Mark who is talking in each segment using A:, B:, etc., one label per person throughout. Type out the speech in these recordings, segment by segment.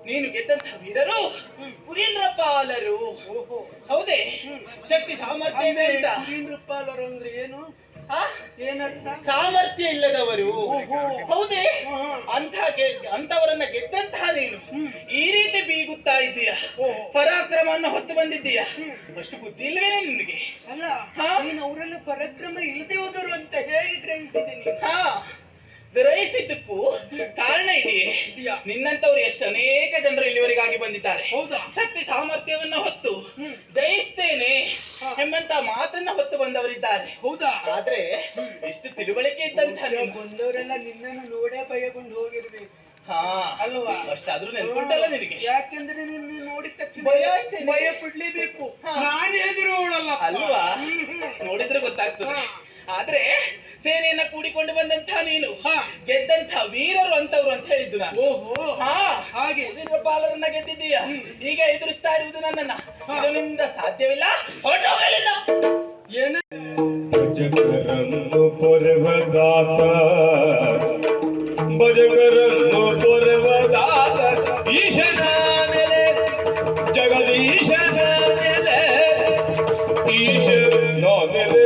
A: ನೀನು ಗೆದ್ದಂತಹ ವೀರರು ಪುರೀಂದ್ರಪಾಲರು. ಹೌದೇ? ಶಕ್ತಿ ಸಾಮರ್ಥ್ಯ ಇದೆ ಅಂತ.
B: ಪುರೀಂದ್ರಪಾಲರು ಅಂದ್ರೆ ಏನು? ಏನರ್ಥ?
A: ಸಾಮರ್ಥ್ಯ ಇಲ್ಲದವರು. ಹೌದೇ? ಅಂತವರನ್ನ ಗೆದ್ದಂತಹ ನೀನು ಈ ರೀತಿ ಬೀಗುತ್ತಾ ಇದ್ದೀಯ, ಪರಾಕ್ರಮವನ್ನು ಹೊತ್ತು ಬಂದಿದ್ದೀಯ. ಅಷ್ಟು ಬುದ್ಧಿ ಇಲ್ವೇನೆ ನಿನಗೆ?
B: ಅಲ್ಲ, ನೀನು ಅವರನ್ನು ಪರಾಕ್ರಮ ಇಲ್ಲದೆ ಹೋದರು ಅಂತ ಹೇಗೆ ಗ್ರಹಿಸಿದ್ದೀನಿ?
A: ಗ್ರಹಿಸಿದ್ದಕ್ಕೂ ಕಾರಣ ಇದೆಯೇ? ನಿನ್ನಂತವ್ರು ಎಷ್ಟು ಅನೇಕ ಜನರು ಇಲ್ಲಿವರೆಗಾಗಿ ಬಂದಿದ್ದಾರೆ.
B: ಹೌದಾ?
A: ಶಕ್ತಿ ಸಾಮರ್ಥ್ಯವನ್ನ ಹೊತ್ತು ಜಯಿಸ್ತೇನೆ ಎಂಬಂತ ಮಾತನ್ನ ಹೊತ್ತು ಬಂದವರಿದ್ದಾರೆ.
B: ಹೌದಾ?
A: ಆದ್ರೆ ಇಷ್ಟು ತಿಳುವಳಿಕೆ ಇದ್ದಂತ
B: ಬಂದವರೆಲ್ಲ ನಿನ್ನನ್ನು ನೋಡೇ ಭಯಗೊಂಡು ಹೋಗಿರ್ಬೇಕು.
A: ಅಲ್ವಾ? ಅಷ್ಟಾದ್ರೂ ನೆನ್ಕೊಂಡಲ್ಲ ನಿನಗೆ?
B: ಯಾಕೆಂದ್ರೆ ನಿನ್ನ ನೋಡಿದ ತಕ್ಷಣ ಭಯ ಪಡ್ಲೇಬೇಕು. ನಾನು ಎದುರೋಳಲ್ಲ
A: ಅಲ್ವಾ? ನೋಡಿದ್ರೆ ಗೊತ್ತಾಗ್ತದೆ. ಆದ್ರೆ ಸೇನೆಯನ್ನ ಕೂಡಿಕೊಂಡು ಬಂದಂತಹ ನೀನು ಗೆದ್ದಂತಹ ವೀರರು ಅಂತವ್ರು ಅಂತ ಹೇಳಿದ್ದು ನಾನು. ಹಾಗೆ ಪಾಲರನ್ನ ಗೆದ್ದಿದ್ದೀಯ. ಈಗ ಎದುರಿಸ್ತಾ ಇರುವುದು ನನ್ನನ್ನ. ಇದು ನಿಮ್ಮಿಂದ ಸಾಧ್ಯವಿಲ್ಲ. ಹೊರಟೋಗಲಿಲ್ಲ.
C: ಭಜಕರನ್ನು ಪೊರೆವದಾತ, ಭಜಕರನ್ನು ಪೊರೆವದಾತ, ಈಶನ ನೆಲೆ ಜಗದೀಶನ ನೆಲೆ, ಈಶನ ನೆಲೆ.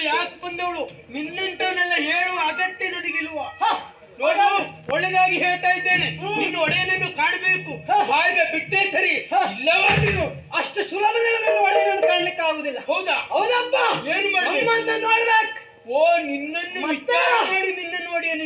B: ಅವಳು ಯಾಕೆ ಬಂದವಳು ನಿನ್ನಂತವನ್ನೆಲ್ಲ ಹೇಳುವ ಅಗತ್ಯ ನನಗಿಲ್ವ? ನೋಡು, ಒಳ್ಳೆದಾಗಿ ಹೇಳ್ತಾ ಇದ್ದೇನೆ, ನಿನ್ನ ಒಡೆಯನನ್ನು ಕಾಣಬೇಕು, ಹಾಗೆ ಬಿಟ್ಟೇ ಸರಿ. ಇಲ್ಲವಾದ್ರೂ ಅಷ್ಟು ಸುಲಭದಲ್ಲಿ ನನ್ನ ಒಡೆಯನನ್ನು ಕಾಣ್ಲಿಕ್ಕೆ ಆಗುದಿಲ್ಲ. ಹೌದಾ? ಹೌದಪ್ಪ. ಏನು ಮಾಡಿ ನೋಡ್ಬೇಕು? ಓ, ನಿನ್ನನ್ನು ವಿಚಾರ ಮಾಡಿ ನಿನ್ನನ್ನು ಒಡೆಯನು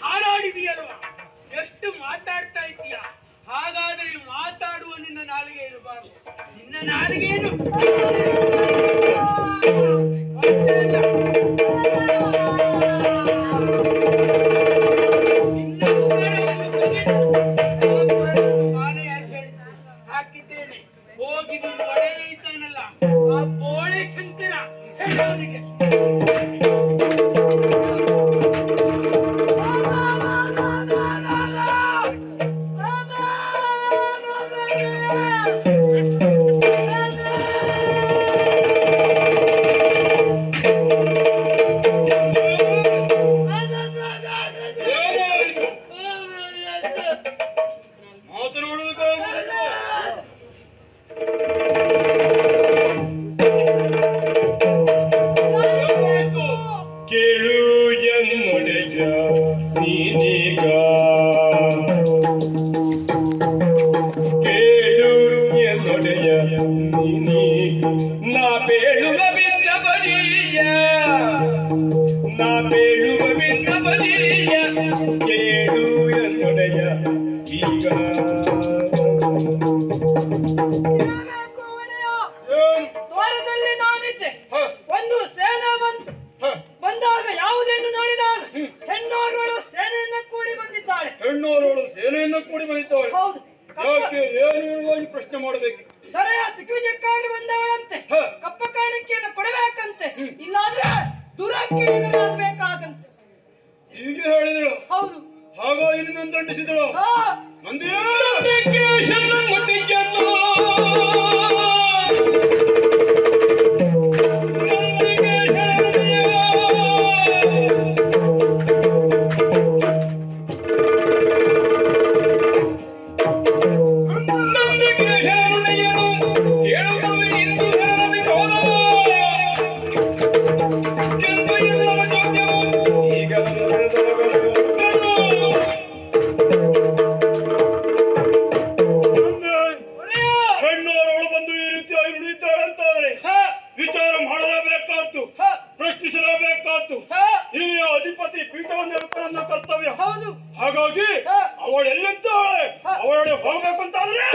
B: ಹಾರಾಡಿದೆಯಲ್ವಾ? ಎಷ್ಟು ಮಾತಾಡ್ತಾ ಇದ್ದೀಯ? ಹಾಗಾದ್ರೆ ಮಾತಾಡುವ ನಿನ್ನ ನಾಲಿಗೆ ಇರಬಾರದು. ನಿನ್ನ ನಾಲಿಗೆಯನ್ನು ಹಾಕಿದ್ದೇನೆ. ಹೋಗಿ ನಿನ್ನ ಒಡೆಯ ಇದ್ದಾನಲ್ಲ, ಆ ಬೋಳೆ ಶಂಕರ, ಹೇಳೋನಿಗೆ ದ್ವಾರದಲ್ಲಿ ನಾನಿದ್ದೆ. ಒಂದು ಸೇನಾ ಬಂತು. ಬಂದಾಗ ಯಾವುದನ್ನು ನೋಡಿದಾಗ ಹೆಣ್ಣೋರಳು ಸೇನೆಯನ್ನು ಕೂಡಿ ಬಂದಿದ್ದಾಳೆ.
C: ಹೆಣ್ಣೋರಳು ಸೇನೆಯನ್ನು ಕೂಡಿ ಬಂದಿದ್ದಾಳೆ.
B: ಹೌದು.
C: ಯಾಕೆ ಏನು ಪ್ರಶ್ನೆ ಮಾಡಬೇಕು?
B: ದೊರೆಯ ದಿಗ್ವಿಜಯಕ್ಕಾಗಿ ಬಂದವಳಂತೆ. ಕಪ್ಪ ಕಾಣಿಕೆಯನ್ನು ಕೊಡಬೇಕಂತೆ, ಇಲ್ಲಾಂದ್ರೆ ದುರಕ್ಕೆ ಎದುರಾಗಬೇಕಾಗಂತೆ.
C: ಹೀಗೆ ಹೇಳಿದಳು.
B: ಹೌದು.
C: ಹಾಗಾಗಿ ನಿನ್ನನ್ನು ದಂಡಿಸಿದಳು. ವಿಚಾರ ಮಾಡಲೇಬೇಕಾದ್ದು, ಪ್ರಶ್ನಿಸಲೇಬೇಕಾದ್ದು. ಇಲ್ಲಿಯ ಅಧಿಪತಿ ಪೀಠವನ್ನು ನನ್ನ ಕರ್ತವ್ಯ.
B: ಹೌದು.
C: ಹಾಗಾಗಿ ಅವಳೆಲ್ಲಿದ್ದಾಳೆ, ಅವಳೊಡೆ ಹೋಗ್ಬೇಕು ಅಂತಾದ್ರೆ